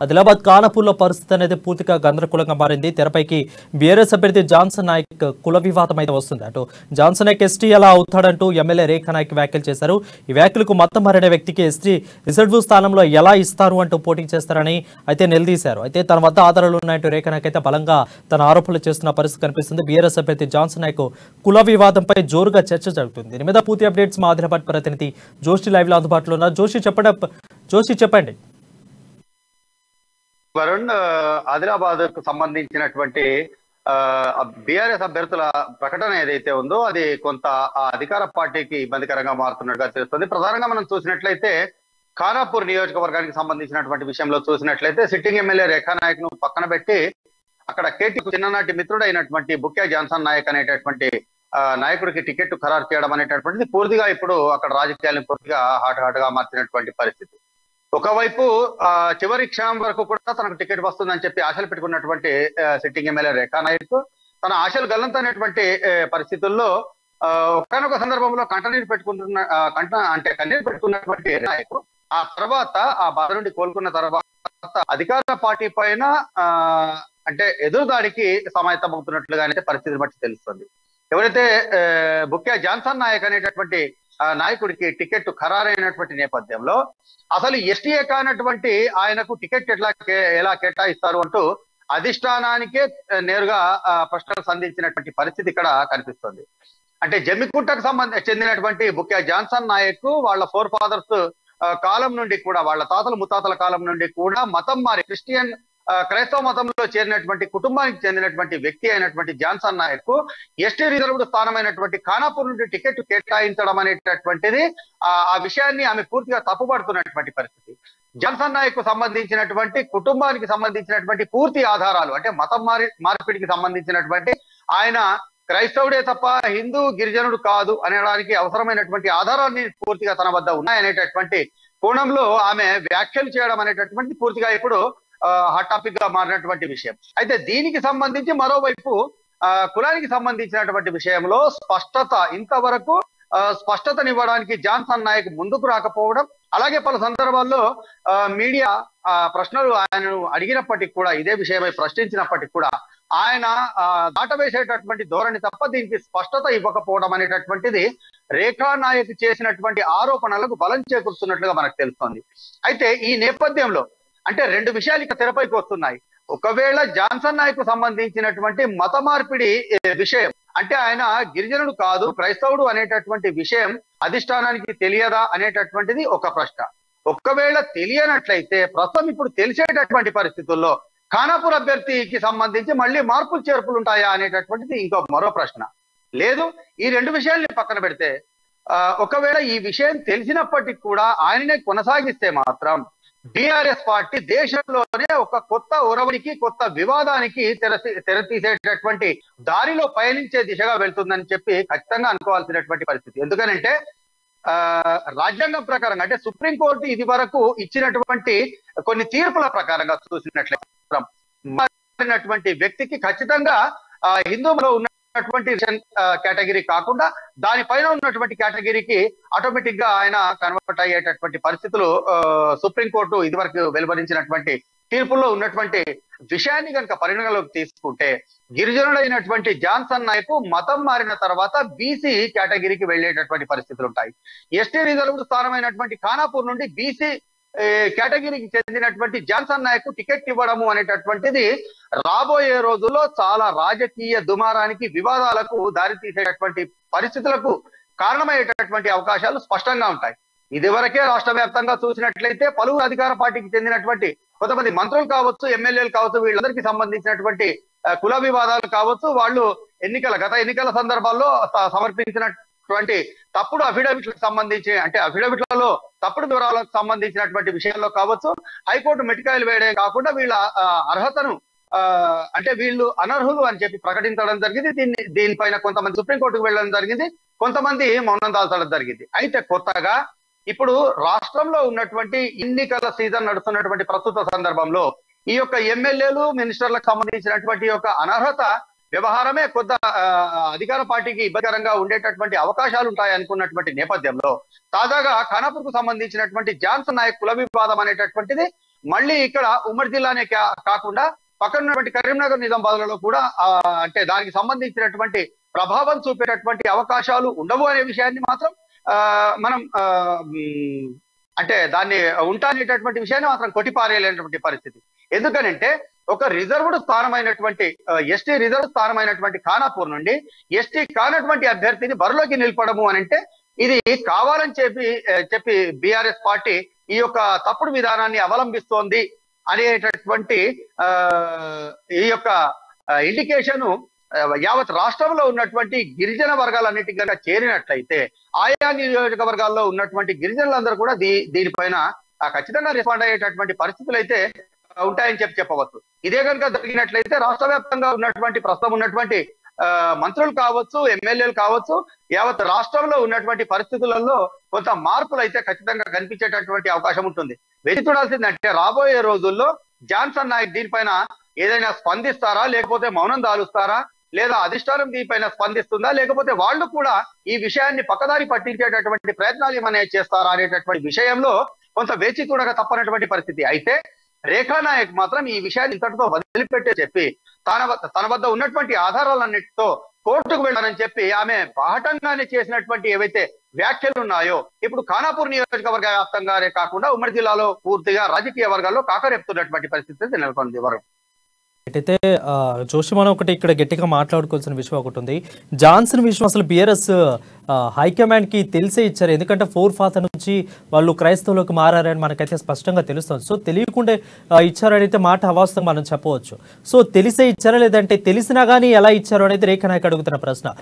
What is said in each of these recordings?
ఆదిలాబాద్ కానపూర్లో పరిస్థితి అనేది పూర్తిగా గందరగోళంగా మారింది. తెరపైకి బీఆర్ఎస్ అభ్యర్థి జాన్సన్ నాయక్ కుల వివాదం అయితే వస్తుంది. అటు జాన్సన్ నాయక్ ఎస్టీ ఎలా అవుతాడంటూ ఎమ్మెల్యే రేఖా నాయక్ వ్యాఖ్యలు చేశారు. ఈ వ్యాఖ్యలకు మతం మారిన వ్యక్తికి ఎస్టీ రిజర్వ్ స్థానంలో ఎలా ఇస్తారు అంటూ పోటీ చేస్తారని అయితే నిలదీశారు. అయితే తన వద్ద ఆధారాలు ఉన్నాయంటూ రేఖా నాయక్ అయితే బలంగా తన ఆరోపణలు చేస్తున్న పరిస్థితి కనిపిస్తుంది. బీఆర్ఎస్ అభ్యర్థి జాన్సన్ నాయక్ కుల వివాదంపై జోరుగా చర్చ జరుగుతుంది. దీని మీద పూర్తి అప్డేట్స్ మా ఆదిలాబాద్ ప్రతినిధి జోషి లైవ్ లో అందుబాటులో ఉన్నారు. జోషి చెప్పండి. వరుణ్, ఆదిలాబాద్ కు సంబంధించినటువంటి బీఆర్ఎస్ అభ్యర్థుల ప్రకటన ఏదైతే ఉందో అది కొంత అధికార పార్టీకి ఇబ్బందికరంగా మారుతున్నట్టుగా తెలుస్తుంది. ప్రధానంగా మనం చూసినట్లయితే ఖానాపూర్ నియోజకవర్గానికి సంబంధించినటువంటి విషయంలో చూసినట్లయితే సిట్టింగ్ ఎమ్మెల్యే రేఖా నాయక్ ను పక్కన పెట్టి అక్కడ కేటీ చిన్ననాటి మిత్రుడైనటువంటి బుక్యా జాన్సన్ నాయక్ అనేటటువంటి నాయకుడికి టికెట్ ఖరారు చేయడం అనేటటువంటిది పూర్తిగా ఇప్పుడు అక్కడ రాజకీయాలను పూర్తిగా హాట్ గా మార్చినటువంటి పరిస్థితి. ఒకవైపు చివరి క్షణం వరకు కూడా తనకు టికెట్ వస్తుందని చెప్పి ఆశలు పెట్టుకున్నటువంటి సిట్టింగ్ ఎమ్మెల్యే రేఖా నాయక్ తన ఆశలు గల్లంతనేటువంటి పరిస్థితుల్లో ఒకనొక సందర్భంలో కన్నీరు పెట్టుకున్నటువంటి నాయకు ఆ తర్వాత ఆ బాధ నుండి కోలుకున్న తర్వాత అధికార పార్టీ పైన అంటే ఎదురుదాడికి సమాయత్తమవుతున్నట్లుగా పరిస్థితిని బట్టి తెలుస్తుంది. ఎవరైతే బుక్యా జాన్సన్ నాయక్ అనేటటువంటి నాయకుడికి టికెట్ ఖరారైనటువంటి నేపథ్యంలో అసలు ఎస్టీఏ కానటువంటి ఆయనకు టికెట్ ఎలా కేటాయిస్తారు అంటూ అధిష్టానానికే నేరుగా ప్రశ్నలు సంధించినటువంటి పరిస్థితి ఇక్కడ కనిపిస్తుంది. అంటే జమ్మికుంటకు చెందినటువంటి బుక్యా జాన్సన్ నాయక్ వాళ్ళ ఫోర్ ఫాదర్స్ కాలం నుండి కూడా వాళ్ళ తాతల ముత్తాతల కాలం నుండి కూడా మతం మారి క్రైస్తవ మతంలో చేరినటువంటి కుటుంబానికి చెందినటువంటి వ్యక్తి అయినటువంటి జాన్సన్ నాయక్ ఎస్టీ రిజర్వ్డ్ స్థానమైనటువంటి ఖానాపూర్ నుండి టికెట్ కేటాయించడం అనేటటువంటిది ఆ విషయాన్ని ఆమె పూర్తిగా తప్పుపడుతున్నటువంటి పరిస్థితి. జాన్సన్ నాయక్ సంబంధించినటువంటి కుటుంబానికి సంబంధించినటువంటి పూర్తి ఆధారాలు అంటే మతం మార్పిడికి సంబంధించినటువంటి ఆయన క్రైస్తవుడే తప్ప హిందూ గిరిజనుడు కాదు అనడానికి అవసరమైనటువంటి ఆధారాన్ని పూర్తిగా తన వద్ద ఉన్నాయనేటటువంటి కోణంలో ఆమె వ్యాఖ్యలు చేయడం అనేటటువంటి పూర్తిగా ఇప్పుడు హాట్ టాపిక్ గా మారినటువంటి విషయం. అయితే దీనికి సంబంధించి మరోవైపు కులానికి సంబంధించినటువంటి విషయంలో ఇంతవరకు స్పష్టతనివ్వడానికి జాన్సన్ నాయక్ ముందుకు రాకపోవడం, అలాగే పలు సందర్భాల్లో మీడియా ప్రశ్నలు ఆయనను అడిగినప్పటికీ కూడా ఇదే విషయమై ప్రశ్నించినప్పటికీ కూడా ఆయన దాటవేసేటటువంటి ధోరణి తప్ప దీనికి స్పష్టత ఇవ్వకపోవడం అనేటటువంటిది రేఖా నాయక్ చేసినటువంటి ఆరోపణలకు బలం చేకూరుస్తున్నట్లుగా మనకు తెలుస్తోంది. అయితే ఈ నేపథ్యంలో అంటే రెండు విషయాలు ఇక తెరపైకి వస్తున్నాయి. ఒకవేళ జాన్సన్ నాయక్ సంబంధించినటువంటి మత మార్పిడి విషయం అంటే ఆయన గిరిజనుడు కాదు క్రైస్తవుడు అనేటటువంటి విషయం అధిష్టానానికి తెలియదా అనేటటువంటిది ఒక ప్రశ్న. ఒకవేళ తెలియనట్లయితే ప్రస్తుతం ఇప్పుడు తెలిసేటటువంటి పరిస్థితుల్లో ఖానాపూర్ అభ్యర్థికి సంబంధించి మళ్ళీ మార్పులు చేర్పులు ఉంటాయా అనేటటువంటిది ఇంకో మరో ప్రశ్న. లేదు, ఈ రెండు విషయాల్ని పక్కన పెడితే ఒకవేళ ఈ విషయం తెలిసినప్పటికీ కూడా ఆయననే కొనసాగిస్తే మాత్రం బీఆర్ఎస్ పార్టీ దేశంలోనే ఒక కొత్త ఒరవడికి కొత్త వివాదానికి తెరతీసేటటువంటి దారిలో పయనించే దిశగా వెళ్తుందని చెప్పి ఖచ్చితంగా అనుకోవాల్సినటువంటి పరిస్థితి. ఎందుకనంటే రాజ్యాంగం ప్రకారంగా అంటే సుప్రీంకోర్టు ఇది వరకు ఇచ్చినటువంటి కొన్ని తీర్పుల ప్రకారంగా చూసినట్లయితే వ్యక్తికి ఖచ్చితంగా హిందువులో ఉన్నటువంటి కేటగిరీ కాకుండా దానిపైన ఉన్నటువంటి కేటగిరీకి ఆటోమేటిక్ గా ఆయన కన్వర్ట్ అయ్యేటటువంటి పరిస్థితులు సుప్రీంకోర్టు ఇదివరకు వెలువరించినటువంటి తీర్పుల్లో ఉన్నటువంటి విషయాన్ని కనుక పరిగణలోకి తీసుకుంటే గిరిజనుడైనటువంటి జాన్సన్ నాయక్ మతం మారిన తర్వాత బీసీ కేటగిరీకి వెళ్లేటటువంటి పరిస్థితులు ఉంటాయి. ఎస్టీ రిజర్వ్డ్ స్థానమైనటువంటి ఖానాపూర్ నుండి బీసీ కేటగిరీకి చెందినటువంటి జాన్సన్ నాయక్ టికెట్ ఇవ్వడము అనేటటువంటిది రాబోయే రోజుల్లో చాలా రాజకీయ దుమారానికి వివాదాలకు దారితీసేటటువంటి పరిస్థితులకు కారణమయ్యేటటువంటి అవకాశాలు స్పష్టంగా ఉంటాయి. ఇదివరకే రాష్ట్ర వ్యాప్తంగా చూసినట్లయితే పలువురు అధికార పార్టీకి చెందినటువంటి కొంతమంది మంత్రులు కావచ్చు, ఎమ్మెల్యేలు కావచ్చు, వీళ్ళందరికీ సంబంధించినటువంటి కుల వివాదాలు కావచ్చు, వాళ్ళు గత ఎన్నికల సందర్భాల్లో సమర్పించినటువంటి తప్పుడు అఫిడవిట్లకు సంబంధించి అంటే అఫిడవిట్లలో తప్పుడు వివరాలకు సంబంధించినటువంటి విషయాల్లో కావచ్చు, హైకోర్టు మెటికాయలు వేయడం కాకుండా వీళ్ళ అర్హతను అంటే వీళ్ళు అనర్హులు అని చెప్పి ప్రకటించడం జరిగింది. దీనిపైన కొంతమంది సుప్రీంకోర్టుకు వెళ్ళడం జరిగింది, కొంతమంది మౌనం దాల్చడం జరిగింది. అయితే కొత్తగా ఇప్పుడు రాష్ట్రంలో ఉన్నటువంటి ఎన్నికల సీజన్ నడుస్తున్నటువంటి ప్రస్తుత సందర్భంలో ఈ యొక్క ఎమ్మెల్యేలు మినిస్టర్లకు సంబంధించినటువంటి యొక్క అనర్హత వ్యవహారమే కొత్త అధికార పార్టీకి ఇబ్బందికరంగా ఉండేటటువంటి అవకాశాలు ఉంటాయి అనుకున్నటువంటి నేపథ్యంలో తాజాగా ఖానాపూర్ కు సంబంధించినటువంటి జాన్సన్ నాయక్ కుల వివాదం అనేటటువంటిది మళ్ళీ ఇక్కడ ఉమ్మడి జిల్లానే కాకుండా పక్కన ఉన్నటువంటి కరీంనగర్ నిజామాబాద్లలో కూడా అంటే దానికి సంబంధించినటువంటి ప్రభావం చూపేటటువంటి అవకాశాలు ఉండవు అనే విషయాన్ని మాత్రం మనం అంటే దాన్ని ఉంటానేటటువంటి విషయాన్ని మాత్రం కొట్టిపారేయలేనటువంటి పరిస్థితి. ఎందుకనంటే ఒక రిజర్వ్డ్ స్థానమైనటువంటి ఎస్టీ రిజర్వ్ స్థానమైనటువంటి ఖానాపూర్ నుండి ఎస్టీ కానటువంటి అభ్యర్థిని బరిలోకి నిలపడము అని అంటే ఇది కావాలని చెప్పి బీఆర్ఎస్ పార్టీ ఈ యొక్క తప్పుడు విధానాన్ని అవలంబిస్తోంది అనేటటువంటి ఈ యొక్క ఇండికేషన్ యావత్ రాష్ట్రంలో ఉన్నటువంటి గిరిజన వర్గాలన్నిటికీ కనుక చేరినట్లయితే ఆయా నియోజకవర్గాల్లో ఉన్నటువంటి గిరిజనులందరూ కూడా దీనిపైన ఖచ్చితంగా రెస్పాండ్ అయ్యేటటువంటి పరిస్థితులు అయితే ఉంటాయని చెప్పవచ్చు. ఇదే కనుక జరిగినట్లయితే రాష్ట్ర వ్యాప్తంగా ఉన్నటువంటి ప్రస్తుతం ఉన్నటువంటి మంత్రులు కావచ్చు, ఎమ్మెల్యేలు కావచ్చు, యావత్ రాష్ట్రంలో ఉన్నటువంటి పరిస్థితులలో కొంత మార్పులు అయితే ఖచ్చితంగా కనిపించేటటువంటి అవకాశం ఉంటుంది. వేచి చూడాల్సిందంటే రాబోయే రోజుల్లో జాన్సన్ నాయక్ దీనిపైన ఏదైనా స్పందిస్తారా, లేకపోతే మౌనం దాలుస్తారా, లేదా అధిష్టానం దీనిపైన స్పందిస్తుందా, లేకపోతే వాళ్ళు కూడా ఈ విషయాన్ని పక్కదారి పట్టించేటటువంటి ప్రయత్నాలు ఏమైనా చేస్తారా అనేటటువంటి విషయంలో కొంత వేచి చూడక తప్పనటువంటి పరిస్థితి. అయితే రేఖా నాయక్ మాత్రం ఈ విషయాన్ని ఇంతటితో వదిలిపెట్టే చెప్పి తన వద్ద ఉన్నటువంటి ఆధారాలన్నిటితో కోర్టుకు వెళ్ళాలని చెప్పి ఆమె బాహటంగానే చేసినటువంటి ఏవైతే వ్యాఖ్యలు ఉన్నాయో ఇప్పుడు ఖానాపూర్ నియోజకవర్గ వ్యాప్తంగానే కాకుండా ఉమ్మడి జిల్లాలో పూర్తిగా రాజకీయ వర్గాల్లో కాకరేపుతున్నటువంటి పరిస్థితి నెలకొంది. వరం అయితే జోషి మనం ఒకటి ఇక్కడ గట్టిగా మాట్లాడుకోవాల్సిన విషయం ఒకటి ఉంది. జాన్సన్ విషయం అసలు బీఆర్ఎస్ హైకమాండ్ కి తెలిసే ఇచ్చారు. ఎందుకంటే 4 ఫాదర్ నుంచి వాళ్ళు క్రైస్తవులకు మారారని మనకైతే స్పష్టంగా తెలుస్తుంది. సో తెలియకుండా ఇచ్చారనైతే మాట అవాస్తవం మనం చెప్పవచ్చు. సో తెలిసే ఇచ్చారా లేదంటే తెలిసినా కానీ ఎలా ఇచ్చారు అనేది రేఖా నాయక్ అడుగుతున్న ప్రశ్న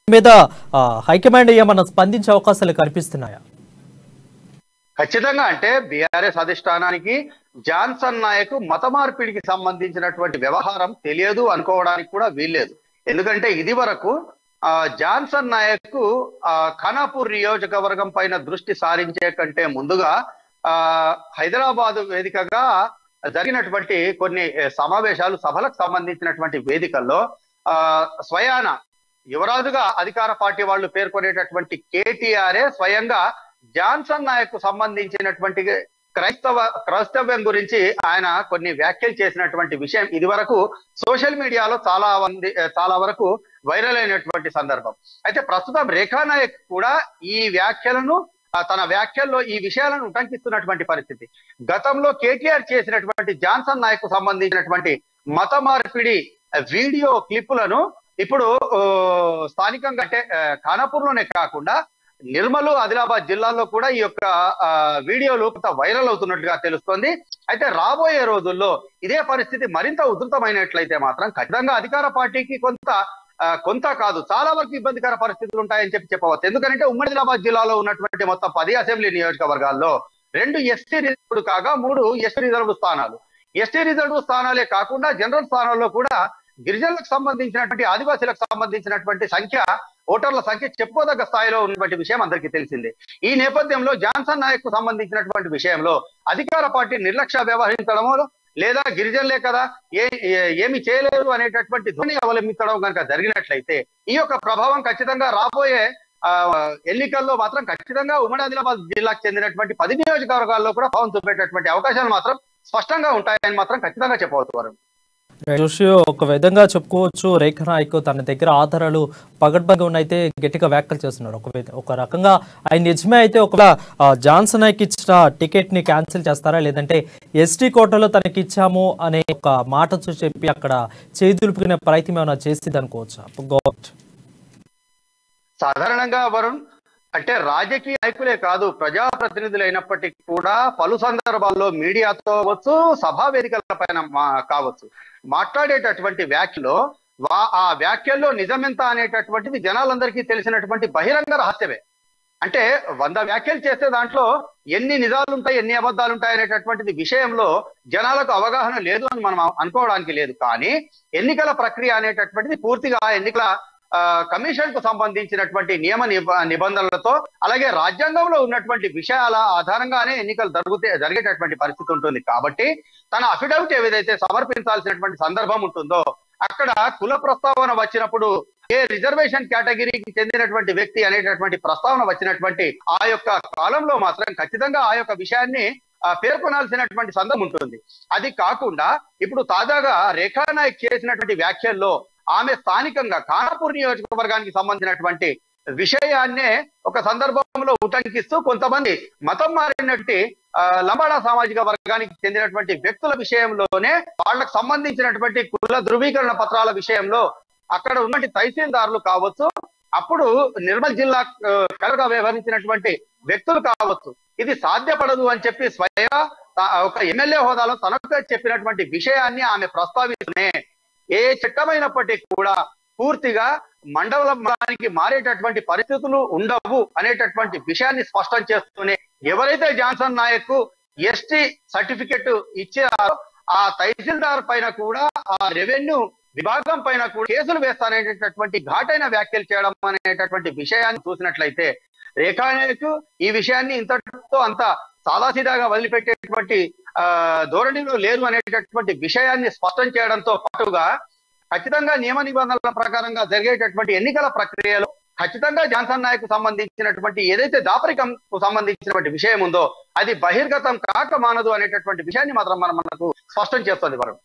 మీద హైకమాండ్ ఏమన్నా స్పందించే అవకాశాలు కనిపిస్తున్నాయా? ఖచ్చితంగా అంటే బీఆర్ఎస్ అధిష్టానానికి జాన్సన్ నాయక్ మత మార్పిడికి సంబంధించినటువంటి వ్యవహారం తెలియదు అనుకోవడానికి కూడా వీల్లేదు. ఎందుకంటే ఇది వరకు జాన్సన్ నాయక్ ఖానాపూర్ నియోజకవర్గం పైన దృష్టి సారించే కంటే ముందుగా హైదరాబాద్ వేదికగా జరిగినటువంటి కొన్ని సమావేశాలు, సభలకు సంబంధించినటువంటి వేదికల్లో స్వయాన యువరాజుగా అధికార పార్టీ వాళ్ళు పేర్కొనేటటువంటి కేటీఆర్ఏ స్వయంగా జాన్సన్ నాయక్ సంబంధించినటువంటి క్రైస్తవ్యం గురించి ఆయన కొన్ని వ్యాఖ్యలు చేసినటువంటి విషయం ఇది వరకు సోషల్ మీడియాలో చాలా వరకు వైరల్ అయినటువంటి సందర్భం. అయితే ప్రస్తుతం రేఖా నాయక్ కూడా ఈ వ్యాఖ్యలను తన వ్యాఖ్యల్లో ఈ విషయాలను ఉటంకిస్తున్నటువంటి పరిస్థితి. గతంలో కేటీఆర్ చేసినటువంటి జాన్సన్ నాయక్ కు సంబంధించినటువంటి మత మార్పిడి వీడియో క్లిప్పులను ఇప్పుడు స్థానికంగా అంటే ఖానాపూర్లోనే కాకుండా నిర్మల్, ఆదిలాబాద్ జిల్లాల్లో కూడా ఈ యొక్క వీడియోలు కొంత వైరల్ అవుతున్నట్టుగా తెలుస్తోంది. అయితే రాబోయే రోజుల్లో ఇదే పరిస్థితి మరింత ఉధృతమైనట్లయితే మాత్రం ఖచ్చితంగా అధికార పార్టీకి కొంత కాదు చాలా వరకు ఇబ్బందికర పరిస్థితులు ఉంటాయని చెప్పవచ్చు. ఎందుకంటే ఉమ్మడి ఆదిలాబాద్ జిల్లాలో ఉన్నటువంటి మొత్తం 10 అసెంబ్లీ నియోజకవర్గాల్లో 2 ఎస్టీ రిజర్వ్డ్ కాగా 3 ఎస్టీ రిజర్వ్డ్ స్థానాలు. ఎస్టీ రిజర్వ్డ్ స్థానాలే కాకుండా జనరల్ స్థానాల్లో కూడా గిరిజనులకు సంబంధించినటువంటి, ఆదివాసీలకు సంబంధించినటువంటి ఓటర్ల సంఖ్య చెప్పుకోదగ్గ స్థాయిలో ఉన్నటువంటి విషయం అందరికీ తెలిసిందే. ఈ నేపథ్యంలో జాన్సన్ నాయక్ కు సంబంధించినటువంటి విషయంలో అధికార పార్టీ నిర్లక్ష్య వ్యవహరించడమో లేదా గిరిజనులే కదా ఏమి చేయలేరు అనేటటువంటి ధ్వని అవలంబించడం కనుక జరిగినట్లయితే ఈ యొక్క ప్రభావం ఖచ్చితంగా రాబోయే ఎన్నికల్లో మాత్రం ఖచ్చితంగా ఉమ్మడి ఆదిలాబాద్ జిల్లాకు చెందినటువంటి 10 నియోజకవర్గాల్లో కూడా ప్రభావం చూపేటటువంటి అవకాశాలు మాత్రం స్పష్టంగా ఉంటాయని మాత్రం ఖచ్చితంగా చెప్పవచ్చు. జోషి ఒక విధంగా చెప్పుకోవచ్చు, రేఖా నాయక్ తన దగ్గర ఆధారాలు పగడ్బందీగా ఉన్నైతే గట్టిగా వ్యాఖ్యలు చేస్తున్నాడు. ఒక రకంగా ఆయన నిజమే అయితే ఒకవేళ జాన్సన్ నాయక్ ఇచ్చిన టికెట్ ని క్యాన్సిల్ చేస్తారా, లేదంటే ఎస్టీ కోటాలో తనకి ఇచ్చాము అనే ఒక మాట చెప్పి అక్కడ చేదులుపుకునే ప్రయత్నం ఏమైనా చేసింది అనుకోవచ్చా? సాధారణంగా వరుణ్ అంటే రాజకీయ నాయకులే కాదు, ప్రజాప్రతినిధులు అయినప్పటికీ కూడా పలు సందర్భాల్లో మీడియాతో కావచ్చు, సభా వేదికల పైన కావచ్చు మాట్లాడేటటువంటి వ్యాఖ్యలో ఆ వ్యాఖ్యల్లో నిజమెంత అనేటటువంటిది జనాలందరికీ తెలిసినటువంటి బహిరంగ రహస్యమే. అంటే 100 వ్యాఖ్యలు చేస్తే దాంట్లో ఎన్ని నిజాలు ఉంటాయి, ఎన్ని అబద్ధాలు ఉంటాయి అనేటటువంటిది విషయంలో జనాలకు అవగాహన లేదు అని మనం అనుకోవడానికి లేదు. కానీ ఎన్నికల ప్రక్రియ అనేటటువంటిది పూర్తిగా ఎన్నికల కమిషన్ కు సంబంధించినటువంటి నియమ నిబంధనలతో అలాగే రాజ్యాంగంలో ఉన్నటువంటి విషయాల ఆధారంగానే ఎన్నికలు జరిగేటటువంటి పరిస్థితి ఉంటుంది. కాబట్టి తన అఫిడవిట్ ఏదైతే సమర్పించాల్సినటువంటి సందర్భం ఉంటుందో అక్కడ కుల ప్రస్తావన వచ్చినప్పుడు ఏ రిజర్వేషన్ కేటగిరీకి చెందినటువంటి వ్యక్తి అనేటటువంటి ప్రస్తావన వచ్చినటువంటి ఆ యొక్క కాలంలో మాత్రం ఖచ్చితంగా ఆ యొక్క విషయాన్ని పేర్కొనాల్సినటువంటి సందర్భం ఉంటుంది. అది కాకుండా ఇప్పుడు తాజాగా రేఖా నాయక్ చేసినటువంటి వ్యాఖ్యల్లో ఆమె స్థానికంగా ఖానాపూర్ నియోజకవర్గానికి సంబంధించినటువంటి విషయాన్నే ఒక సందర్భంలో ఉటంకిస్తూ కొంతమంది మతం మారినటువంటి లంబాడా సామాజిక వర్గానికి చెందినటువంటి వ్యక్తుల విషయంలోనే వాళ్ళకు సంబంధించినటువంటి కుల ధృవీకరణ పత్రాల విషయంలో అక్కడ ఉన్నటువంటి తహసీల్దారులు కావచ్చు, అప్పుడు నిర్మల్ జిల్లా కలగా వ్యవహరించినటువంటి వ్యక్తులు కావచ్చు, ఇది సాధ్యపడదు అని చెప్పి స్వయంగా ఒక ఎమ్మెల్యే హోదాలో తనకు చెప్పినటువంటి విషయాన్ని ఆమె ప్రస్తావిస్తూనే ఏ చట్టమైనప్పటికీ కూడా పూర్తిగా మండలానికి మారేటటువంటి పరిస్థితులు ఉండవు అనేటటువంటి విషయాన్ని స్పష్టం చేస్తూనే ఎవరైతే జాన్సన్ నాయక్ ఎస్టీ సర్టిఫికెట్ ఇచ్చారో ఆ తహసీల్దార్ పైన కూడా ఆ రెవెన్యూ విభాగం పైన కూడా కేసులు వేస్తాననేటటువంటి ఘాటైన వ్యాఖ్యలు చేయడం అనేటటువంటి విషయాన్ని చూసినట్లయితే రేఖా నాయక్ ఈ విషయాన్ని ఇంతటితో అంత సాదాసీదాగా వదిలిపెట్టేటువంటి ధోరణిలో లేరు అనేటటువంటి విషయాన్ని స్పష్టం చేయడంతో పాటుగా ఖచ్చితంగా నియమ నిబంధనల ప్రకారంగా జరిగేటటువంటి ఎన్నికల ప్రక్రియలో ఖచ్చితంగా జాన్సన్ నాయక్ సంబంధించినటువంటి ఏదైతే దాపరికం సంబంధించినటువంటి విషయం ఉందో అది బహిర్గతం కాక మానదు అనేటటువంటి విషయాన్ని మాత్రం మనకు స్పష్టం చేస్తుంది వరుణ్.